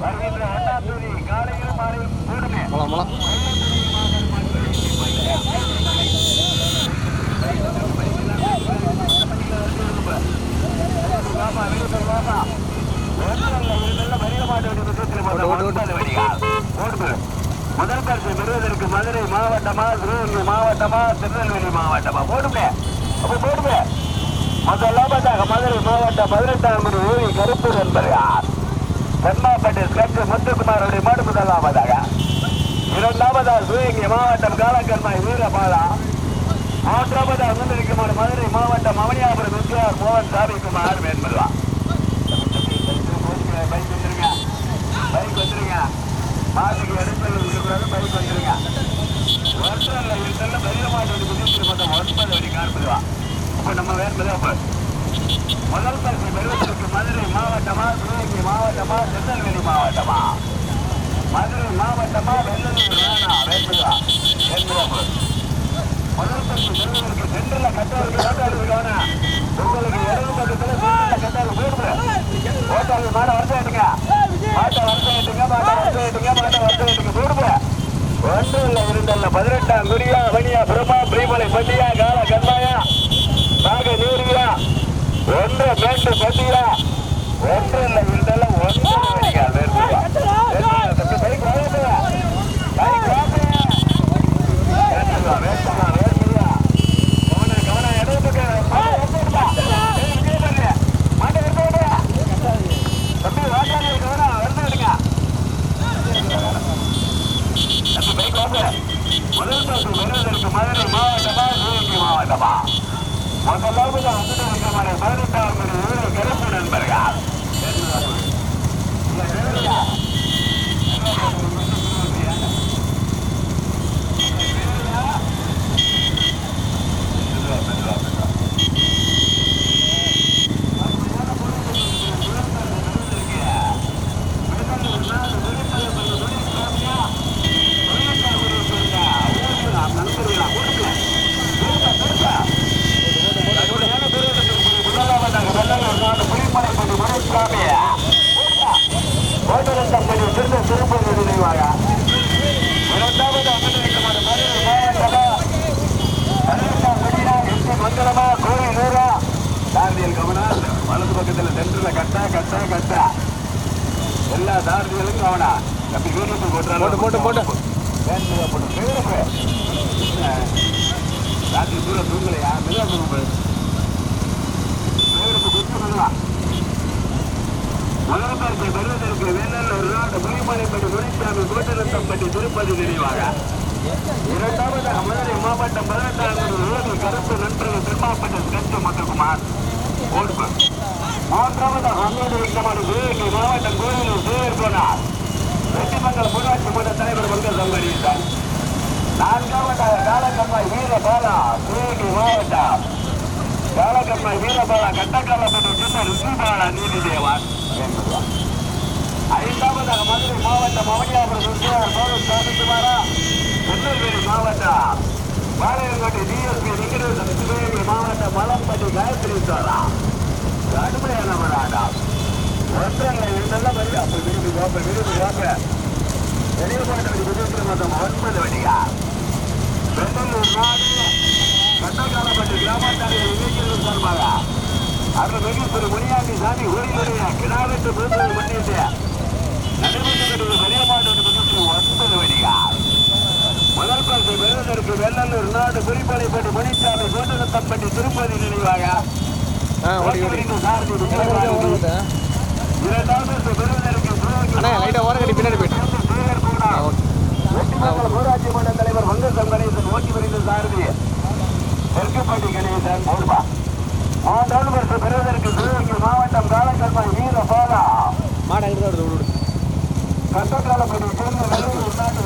வருகின்ற அண்ணாத்தூரி காலையில் மாலையில் கூடுமே மலம் முதல் பரிசு பெறுவதற்கு மதுரை மாவட்டமா சிவகங்கை மாவட்டமா திருநெல்வேலி மாவட்டமா போடுமே அப்ப போடுமே முதலாவதாக மதுரை மாவட்டம் 18ஆம் ஊரி கருப்பு என்பதார் தென்மாப்பட்டி கட்சி முத்துக்குமாருடைய மாடு முதலாவதாக இரண்டாவதாக சிவகங்கை மாவட்டம் காலக்கண்மாய் வீரபாலா மூன்றாவதாக முன்னிற்குமாறு மதுரை மாவட்டம் அவனியாபுரம் எம்ஜிஆர் மோகன் சாமிக்குமார் வேண்பல்வா பைக் வந்துருங்க பைக் வந்துருங்க மாட்டுக்கு எடுத்து பைக் வந்துருங்க வருஷம் இல்லை பெரிய மாட்டு மொத்தம் 9 வழி காண்பதுவா இப்ப நம்ம வேண்பது அப்ப முதல் பரிசு பெறுவதற்கு மதுரை மாவட்டமா சிவகங்கை மாவட்டமா திருநெல்வேலி மாவட்டமா மதுரை மாவட்டமா வெள்ளலூர் வேண்பதுவா வேண்பது முதல் பரிசு பெறுவதற்கு சென்றில் கட்டவர்கள் உங்களுக்கு இடது பக்கத்தில் சென்றில் கட்டாரு போடுது ஓட்டாளர் மாட வரட்டுங்க மாட்டை வரட்டுங்க மாட்டை வரட்டுங்க மாட்டை வரட்டுங்க போடுது ஒன்று இல்லை இருந்தல்ல 18ஆம் குடியா அவனியா பிரமா பிரிமலை பண்டியா கால கண்மாயா நாக நீரியா ஒன்று மேட்டு பண்டியா ஒன்று இல்லை இருந்தல்ல ஒன்று வேடிக்கா முதல் பரிசு பெறுவதற்கு மதுரை மாவட்டமா சிவகங்கை மாவட்டமா முதலாவது அண்ணன் 18ஆம் ஊர் கருப்பு நண்பர்கள் வலது பக்கத்தில் சென்டர்ல கட்டா கட்டா கட்டா எல்லா தாரதிகளுக்கும் அவனா அப்படி வீட்டுக்கு போட்டு ராத்திரி தூரம் தூங்கலையா மெதுவா தூங்க முதல் பரிசை பெறுவதற்கு வேலூர் நாடு புலிமலைப்பட்டி முனிசாமி கோட்டரத்தம்பட்டி திருப்பதி நினைவாக இரண்டாவதாக மதுரை மாவட்டம் 18ஆம் ஊர் கருப்பு நண்பர்கள் திருமாப்பட்டி கட்சி முத்துக்குமார் ஓடுபர் மூன்றாவதாக அங்கோடு சிவகங்கை மாவட்டம் கோயிலூர் சேகர்கோனார் வெற்றிமங்கலம் ஊராட்சி மன்ற தலைவர் வங்க சம்பரித்தார் நான்காவதாக காலக்கம்மாய் வீரபாலா சிவகங்கை மாவட்டம் காலக்கம்மாய் வீரபாலா கட்டக்காலப்பட்டி சின்ன ருசிபாலா நீதிதேவன் ஐந்தாவதாக மதுரை மாவட்டம் அவனியாபுரம் எம்ஜிஆர் மோகன் சாமிக்குமாரா திருநெல்வேலி மாவட்டம் வாழையங்கோட்டை டிஎஸ்பி நிகழ்வு சிவகங்கை மாவட்டம் மலம்பட்டி காயத்ரி சோழா கடுமையான மராடா ஒன்றரை இதெல்லாம் விரும்பி வாங்க வெளியே போட்டு மொத்தம் 9 வண்டியா பெங்களூர் நாடு கட்டக்காலப்பட்டி கிராமத்தாரிகள் இணைக்கிறது சார்பாக அவர் வெகுத்துறை முனியாண்டி சாமி ஊரிலுடைய கிடாவெட்டு மூன்று மணியிட்டு நடைபெற்று வெளியே போட்டு 9 வண்டியா முதல் பரிசை பெறுவதற்கு வெள்ளலூர் நாடு குறிப்பாளைப்பட்டி முனிசாமி கோட்டரத்தம்பட்டி திருப்பதி நினைவாக ஊராட்சி மன்ற தலைவர் வங்கசம் கணேசன் ஓட்டி வருகிற சாரதி தெற்குப்பட்டி கணேசன் மூன்றாவது பரிசு பெறுவதற்கு சிவகங்கை மாவட்டம் காலக்கண்மாய் வீரபாலா கட்டக்காலப்பட்டி சேர்ந்த நல்லூர் நாட்டு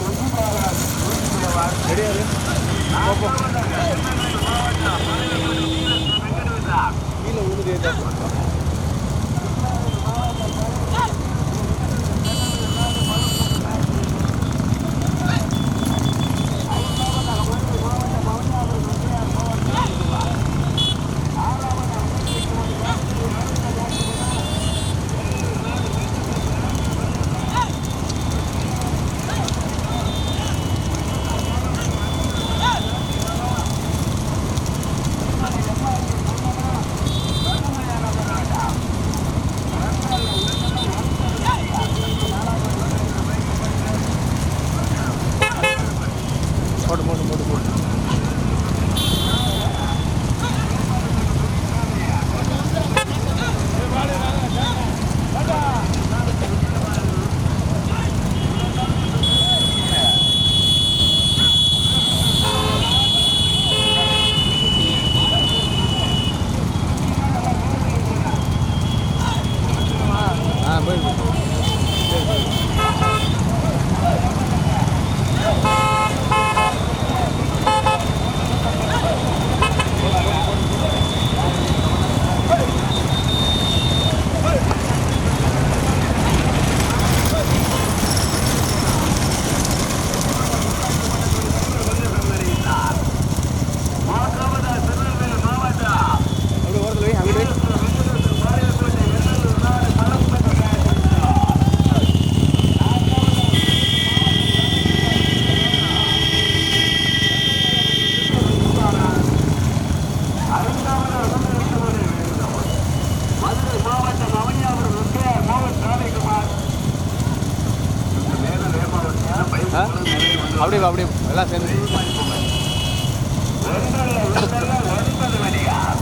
அப்படியே அப்படியே எல்லாம் சேர்ந்து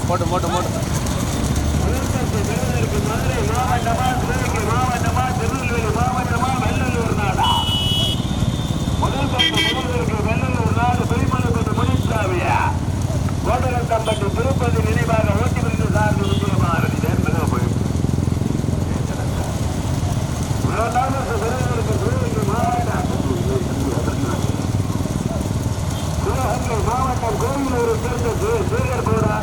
போட்டு போட்டு போட்டு மதுரை மாவட்டமா சிவகங்கை மாவட்டமா திருநெல்வேலி மாவட்டமா வெள்ளலூர் நாடா முதல் பகுதிக்கு வெள்ளலூர் நாடு பெருமளவு முனிசாமியா கோட்டலத்தம்பட்டி திருப்பதி நினைவாக ஓட்டி பிரிந்து சார்ந்து விஜயமாறு என்பதாக போயிருக்கு சிவகங்கை மாவட்டம் கோவிலூரை சேர்ந்த சேகர் கோடா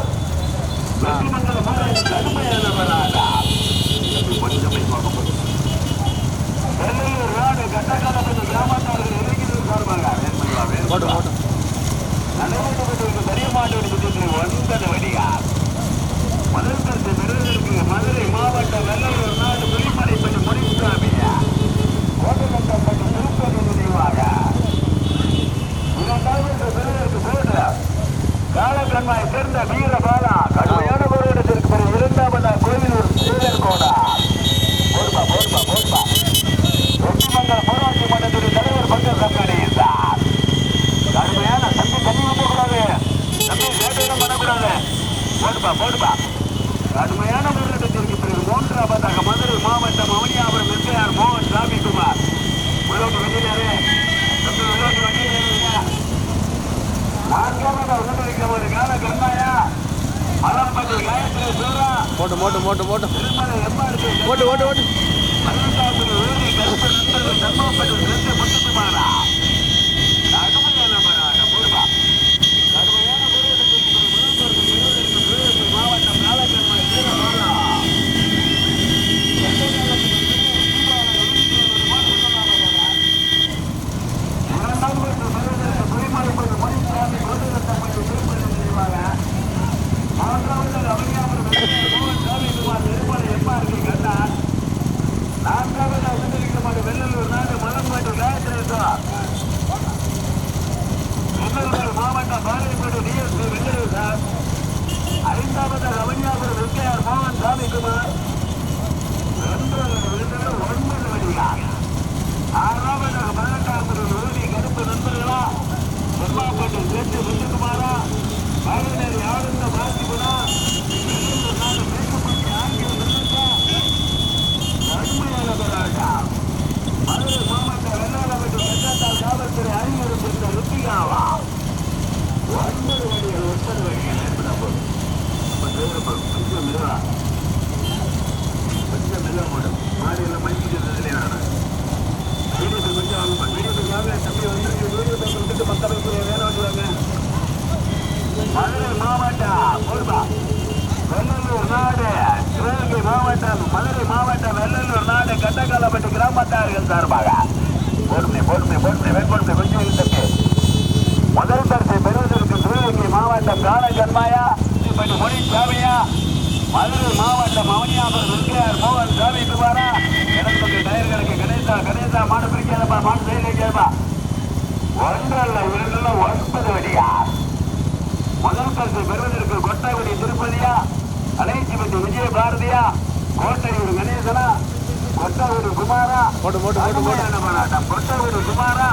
வெற்றிமங்கல மாநில கடுமையானவராக வெள்ளையூர் நாடு கட்டக்காலப்பட்ட கிராமத்தார்கள் இறங்கினர் சார்பாக நடைபெற்று பெரிய மாட்டு சுற்றில் 9 வடிகார் முதல் கருத்து பெறுவதற்கு மதுரை மாவட்டம் வெள்ளையூர் நாடு புலிமலைப்பட்டி முனிசாமியா கோட்டப்பட்ட திருப்பதி நினைவாக இரண்டாவது பெறுவதற்கு போன்ற காலக்கண்மாய் சேர்ந்த வீரபாலா கடுமையான போராட்டத்திற்கு பிறகு இரண்டாவது கோவிலூர் சேகர் கோடா போர்பா போர்பா போர்பா வெற்றிமங்கல போராட்சி மன்றத்தின் தலைவர் பங்கர் சங்கடேசார் கடுமையான தம்பி தண்ணி ஊற்றக்கூடாது தம்பி சேட்டம் பண்ணக்கூடாது போடுப்பா போடுப்பா கடுமையான போராட்டத்திற்கு பிறகு மூன்றாவதாக மதுரை மாவட்டம் அவனியாபுரம் எஸ்ஐஆர் மோகன் சாமிக்குமார் உள்ளோட்டு வண்டியிலே தம்பி உள்ளோட்டு வண்டியிலே நான்காவது உடனடிக்க ஒரு கால கண்ணாயா மலம்பட்டி காயத்ரி சூரா போட்டு போட்டு போட்டு போட்டு திருமலை எம்ஆர்பி போட்டு ஓட்டு ஓட்டு 18வது ஊரி கருப்பு நண்பர்கள் தர்மப்பட்டி ரெண்டு முத்துக்குமாரா கடுமையான போராட்டம் போடுவா கடுமையான போராட்டத்திற்கு மாவட்டம் நாளக்கண்மாய் வீரபாலா வெள்ளலூர் நாடு மலம்பாட்டு காயத்ரி மாவட்டம் பாளையப்பேட்டை டிஎஸ்பி வெள்ளலூர் சார் ஐந்தாவது அவனியாபுரம் எஸ்ஐஆர் மோகன் சாமிக்குமார் 9 வழியாக ஆறாவது 18வது ஊரி கருப்பு நண்பர்களா செம்மாப்பட்டு சேர்த்து முத்துக்குமாரா மகளிர் ஆளுந்த மாசிபுரா வெள்ளலூர் நாடு மேற்கப்பட்டி ஆகிய கடுமையான போராட்டம் மதுரை மாவட்ட வெள்ளாளப்பட்டு வெள்ளத்தால் காவல்துறை அறிவுறுத்திருந்த ருத்திகாவா 9 வழிகள் கொஞ்சம் மெதுவா போடும் மாடியெல்லாம் மணிக்கிறதுலே வீடியோக்கு கொஞ்சம் வீடியோக்காக தம்பி வந்து வீடியோ வந்துட்டு மக்களுக்கு வேலை வச்சுவாங்க மதுரை மாவட்டம் போடுபா வெள்ளலூர் நாடு சிவகங்கை மாவட்டம் மதுரை மாவட்டம் வெள்ளலூர் நாடு கட்டக்காலப்பட்டு கிராமத்தார்கள் சார்பாக போடுமே போடுமே போடுமே வேட்படுமே கொஞ்சம் இருக்கு முதல் பரிசை பெறுவதற்கு சிவகங்கை மாவட்டம் காலக்கண்மாயா பட்டி முனிசாமியா மதுரை மாவட்டம் அவனியாபுரம் எஸ்ஐஆர் மோகன் சாமி குமாரா எனக்கு டயர்களுக்கு கணேசா மாடு பிடிக்காதப்பா மாடு செயலை கேட்பா 1 அல்ல 2 அல்ல 9 வடியா முதல் பரிசை பெறுவதற்கு கொட்டாகுடி திருப்பதியா அலைச்சிப்பட்டி விஜய பாரதியா கோட்டையூர் கணேசனா கொட்டாகுடி குமாரா கொட்டாகுடி குமாரா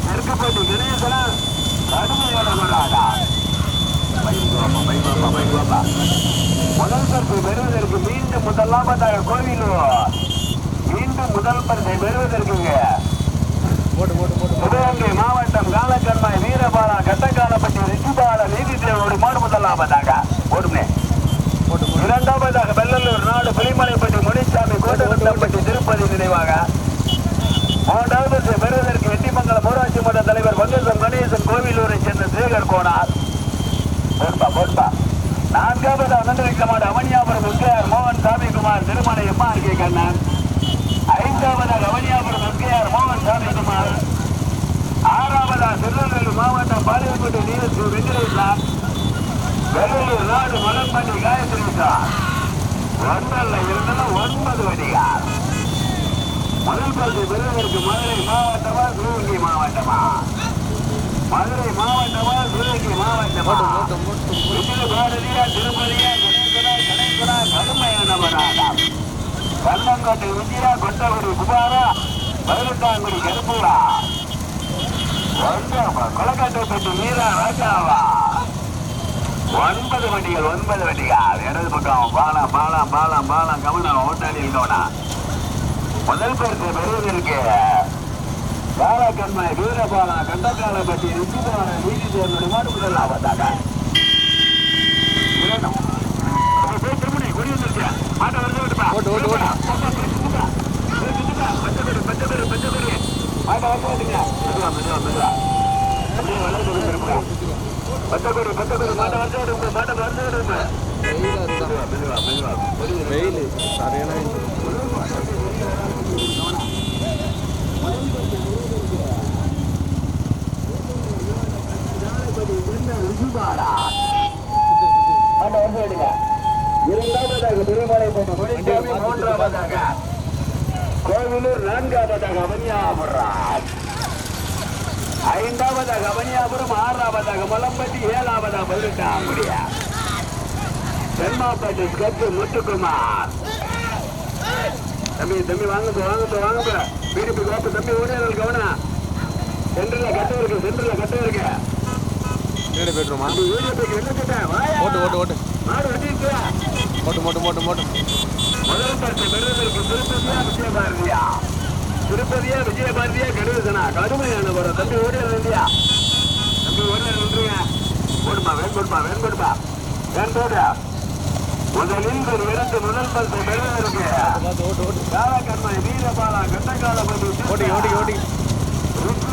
தெற்குப்பட்டி கணேசனா கடுமையான போராட்டம் முதல் பரிசை பெறுவதற்கு மீண்டும் முதலாவதாக கோவிலூர் மீண்டும் முதல் பரிசை பெறுவதற்குங்க சிவகங்கை மாவட்டம் காலக்கண்மாய் வீரபாலா கட்டக்காலப்பட்டி ரிஷிபால நீதித்தேவரோடு மாடு முதலாவதாக ஓடுமே இரண்டாவதாக வெள்ளலூர் நாடு புலிமலைப்பட்டி முனிசாமி கோட்டப்பட்டி திருப்பதி நினைவாக மூன்றாவது பெறுவதற்கு வெற்றிமங்கலம் ஊராட்சி மன்ற தலைவர் பங்கசம் கணேசன் கோவிலூரை சேர்ந்த சேகர் கோனார் போட்பா நான்காவது நன்றிக்கமாடு அவனியாபுரம் எஸ்ஐஆர் மோகன் சாமிக்குமார் திருமலை எம்ஆர்கே கண்ணன் ஐந்தாவது அவனியாபுரம் எஸ்ஐஆர் மோகன் சாமிக்குமார் ஆறாவது திருநெல்வேலி மாவட்டம் பாளையப்பட்டி டிஎஸ்பி வெங்கடேசன் வெள்ளலூர் நாடு மலம்பட்டி காயத்ரி சார் 1 அல்ல 2 9 வடிகார் முதல் பரிசு பெறுவதற்கு மதுரை மாவட்டமா சிவகங்கை மாவட்டமா மதுரை மாவட்டமா சிவகங்கை மாவட்டமா பாரதியா திருப்பதியா கணேசனா கடுமையானவராக கண்ணங்கோட்டை விஜயா கொட்டகுடி குமாரா பதினெட்டாங்குடி கருப்பூரா கொலக்காட்டப்பட்டு வீரா ராஜாவா 9 வண்டிகள் இடது பக்கம் பாலம் கவனம் ஓட்டாளியில் கவனம். முதல் பரிசு பெறுவதற்கு காலக்கண்மாய் வீரபாலம் கண்டக்காலப்பட்டி ரிஷிபால நீதி தேர்தல் மாடு முதல் ஆபத்தாக கொடி வந்துருச்சு. மாட்டை வந்து விட்டுப்பா. ஓட்டு பச்சை பேரு மாட்டை வந்து விட்டுங்க. மெதுவா பச்சை பேரு மாட்டை வந்து விடுங்க. மெதுவா வெயில் சரியான இரண்டாவதாக திருமலை மூன்றாவதாக கோவிலூர், நான்காவதாக அவனியாபுரம், ஐந்தாவதாக அவனியாபுரம், ஆறாவதாக மலம்பட்டி, ஏழாவதாக பதினெட்டாமுடிய தென்மாப்பட்டி கட்டு முத்துக்குமார். தம்பி வாங்க பிடிபி கோப்பு தம்பி ஓடியாளர் கவனம். சென்டர்ல கட்ட இருக்கு வீடு போய்ட்டுருமா? ஓட்டு மாடு வண்டிருக்கு. மோட்டு முதல் பரிசு பெறுவதற்கு திருப்பதியா விஜயபாரதியா கடுதுனா கடுமையான போற தம்பி ஓடியாளர் இல்லையா? தம்பி ஓடியாளர் நின்றுங்க. வேன் கொடுப்பா முதலில் ஒரு இரண்டு முதல் பரிசு பெறுவதற்கு காலக்கண்மாய் வீரபாலா கட்டக்காலபதி ஓட்டி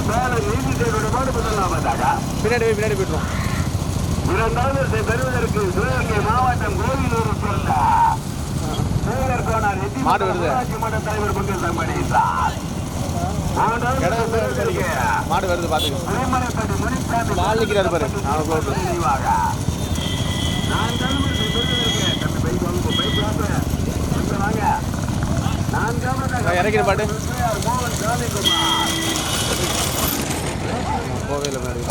மேல நீதி தேர்வுடைய மாடு முதலாவதாக பின்னாடி போய்ட்டுருவோம். இரண்டாவது பெறுவதற்கு சிவகங்கை மாவட்டம் கோவிலூர் சேர்ந்த மாடு வருது. மன்ற தலைவர் பங்கு சம்பளித்தார். மாடு வருது பாத்துக்க. பால் நிற்கிறாரு பாரு. இறக்கிற பாட்டு போவே இல்லை மாதிரி.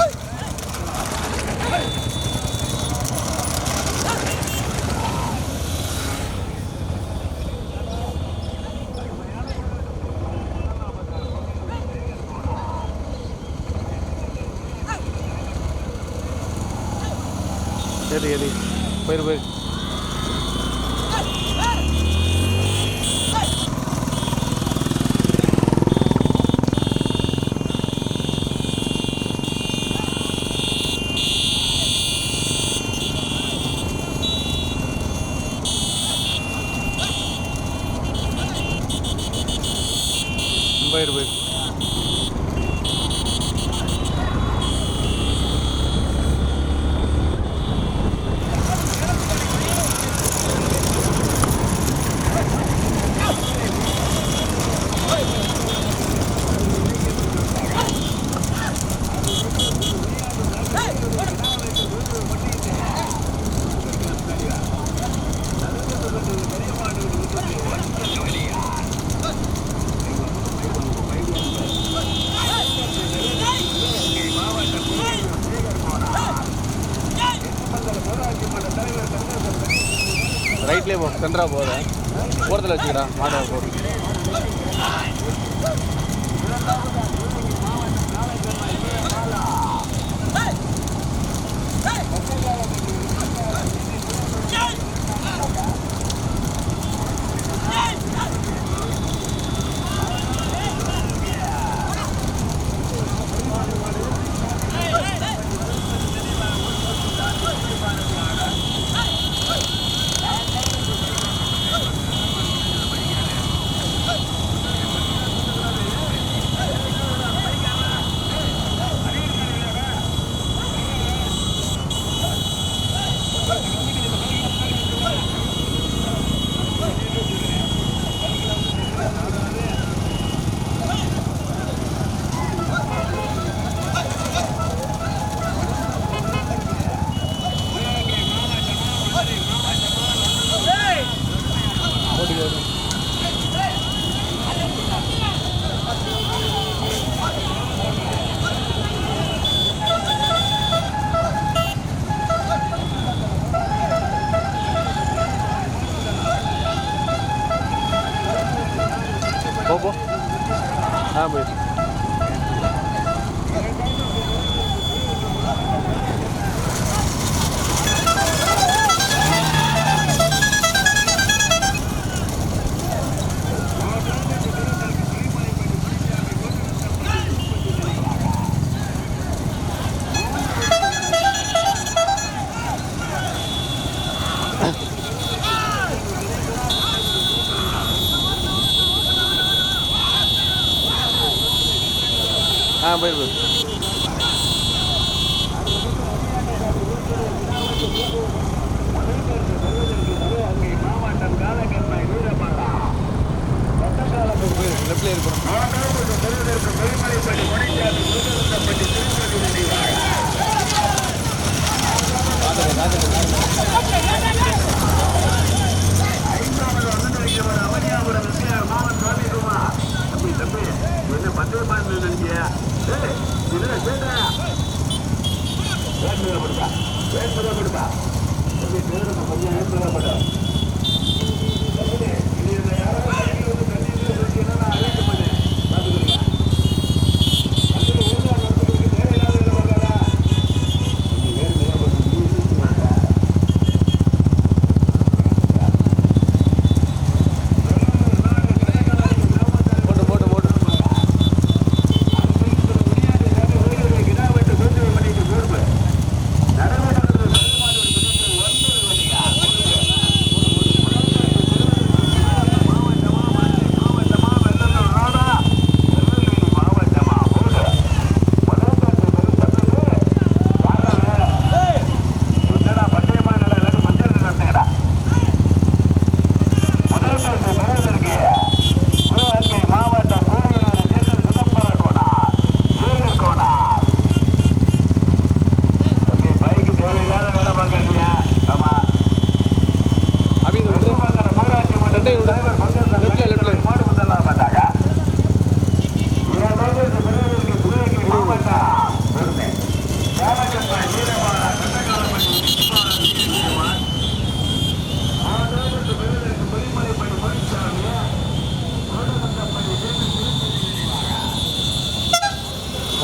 சரி போயிரு ரைட்லேயே போ. சென்டரா போகிற ஓரத்தில் வச்சுக்கிறா மாட்டை போடு. போ. போய் போயிரு மாவட்டம் காலக்கண்மை வீரபாலா லெஃப்ட்ல இருக்கணும். பெருமலைப்பட்டி மணிக்காது முருகப்பட்டி திருப்பதி ஐந்தாவது வந்திருக்கிறவர் அவனியாபுரம் எஸ்ஆர் மோகன் சாமிகுமார். தம்பி தம்பி என்ன பத்திரமா நினைக்கியா? வேண்டுதா வேண்டுதா தம்பி பேரு கொஞ்சம் வேண்டுதா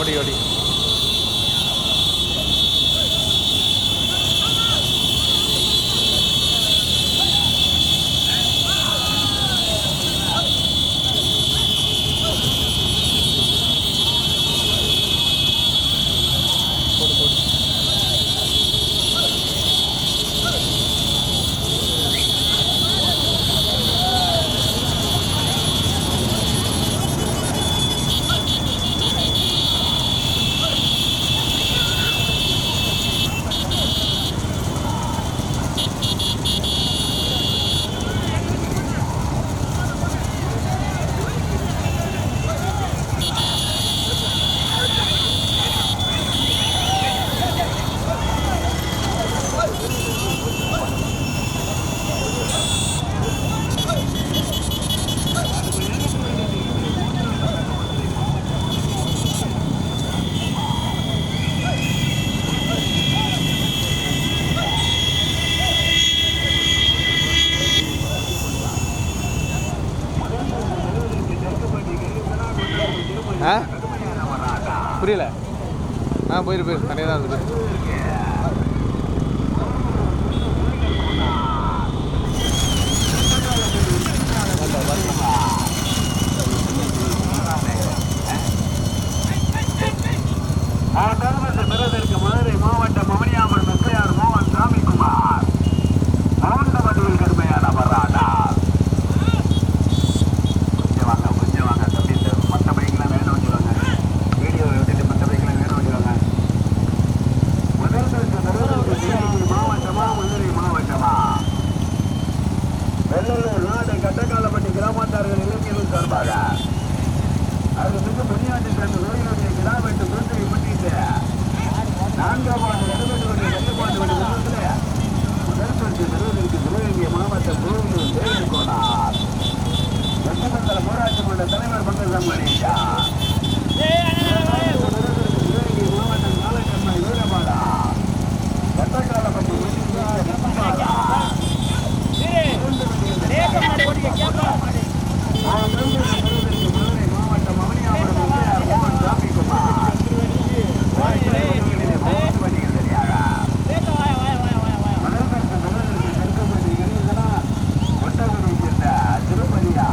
ஓடி ஓடி புரியல. போயிரு போயிரு தனியாக தான் இருக்குது. மதுரை மாவட்டம் அவனியாபுரம் எஸ்ஆர் மோகன் சாமிகுமார் மவுண்டமடியில் கடுமையான வர்றாடா. கொஞ்சம் வாங்க தம்பி. மற்ற பைக்கெல்லாம் வேணும் வச்சுருவாங்க. வீடியோ விட்டுட்டு மற்ற பைக்கெல்லாம் வேணும் வச்சுருவாங்க. மாவட்டமா மதுரை மாவட்டமா வெள்ளலூர் நாடு கட்டக்காலப்பட்டி கிராமத்தார்கள் இளைஞர்கள் சார்பாக அது மிக பணியாற்றி சேர்ந்த நோயினுடைய கிராமத்து தொற்றை முன்னிட்டு 4ஆம் ஆண்டு நடைபெற்ற கட்டுப்பாட்டு விடுதலை முதல் பரிசு பெறுவதற்கு சிவகங்கை மாவட்டம் கோவிலூர் தேவர் கோனார் வெட்டமங்கல ஊராட்சி மன்ற தலைவர் பங்கசம்மணியா சிவகங்கை மாவட்டம் காலக்கண்மை வீரபாலா கட்டக்காலப்பட்டி மதுரை மாவட்டம் அவனியாபுரம் மோகன் சாமிகுமார் திருப்பதியா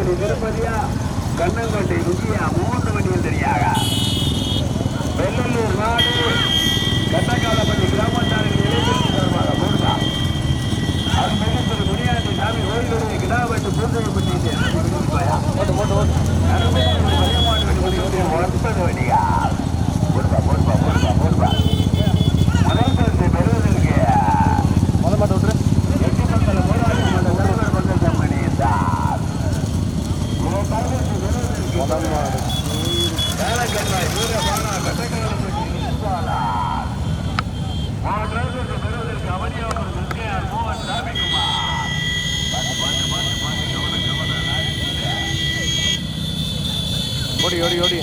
கருப்பட்டி திருப்பதியா கண்ணங்கோட்டை விஜயா 3 வண்டிகள் தனியாக வெள்ளலூர் நாடு கட்டக்காலப்பட்டி கிராமத்தாரின் இளைஞர்கள் சார்பாக மூர்த்தா அருள்மிகு முனியாண்டி சாமி கோயிலுடைய கிடாவட்டு பூஜைப்பட்டி ஓட்டு ஓட்டு ஓட்டு 9 வண்டியா முதல் பரிசு பெறுவதற்கு முதல் மாட்டு விட்டுரு எட்டிமங்கலம் போராடி மன்ற தலைவர் பங்கல் கம்பெனி என்றார் முதல் மாடு வேலைக்கண்ணாய் வீரபானா கட்டக்காலப்பட்டி விஸ்வாலால் மூன்றாவது பெறுவதற்கு அவனியாபுரம் எஸ்கேஆர் மோகன் சாமிக்குமார் ஓடி ஓடி ஓடி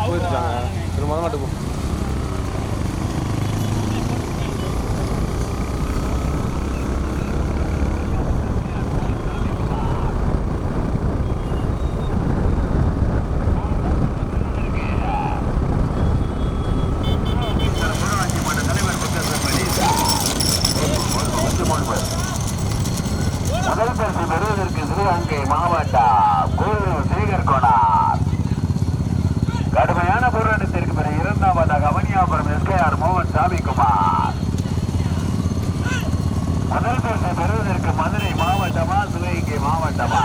போயிருச்சாங்க சரி முதல் மாட்டு போ முதல் பரிசு பெறுவதற்கு சிவகங்கை மாவட்டம் கோவில் சேகர் கோனார் கடுமையான போராட்டத்திற்கு பிறகு 2வது அவனியாபுரம் எஸ்கேஆர் மோகன் சாமிக்குமார் முதல் பரிசு பெறுவதற்கு மதுரை மாவட்டமா சிவகங்கை மாவட்டமா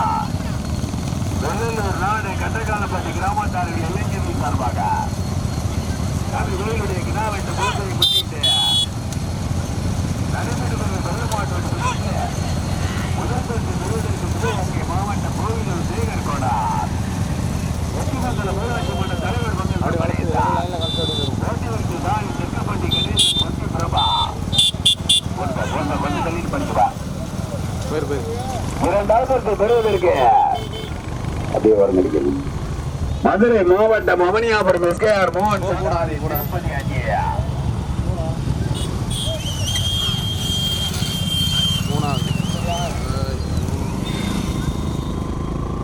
வெள்ளலூர் நாடு கட்டக்காலப்பட்டி கிராமத்தார்கள் இளைஞர்கள் சார்பாக சாமி கோயிலுடைய கிடாவெட்டு பூஜையை முன்னிட்டு நடைபெற்று பெருமாட்டோடு முதல் பரிசு பெறுவதற்கு சிவகங்கை மாவட்டம் கோவிலூர் சேகர் கோனார் எட்டிமங்கலம் ஊராட்சி மன்ற தலைவர் ஓட்டிவருக்கு தாய் தெற்கப்பட்டி கணேசன் மத்திய பிரபா கொஞ்சம் தள்ளிட்டு படிச்சுவா போயிரு போயிரு 2வது பெறுவதற்கு அப்படியே வர மதுரை மாவட்டம் அவனியாபுரம் எஸ்கேஆர் மோகன் திருப்பதி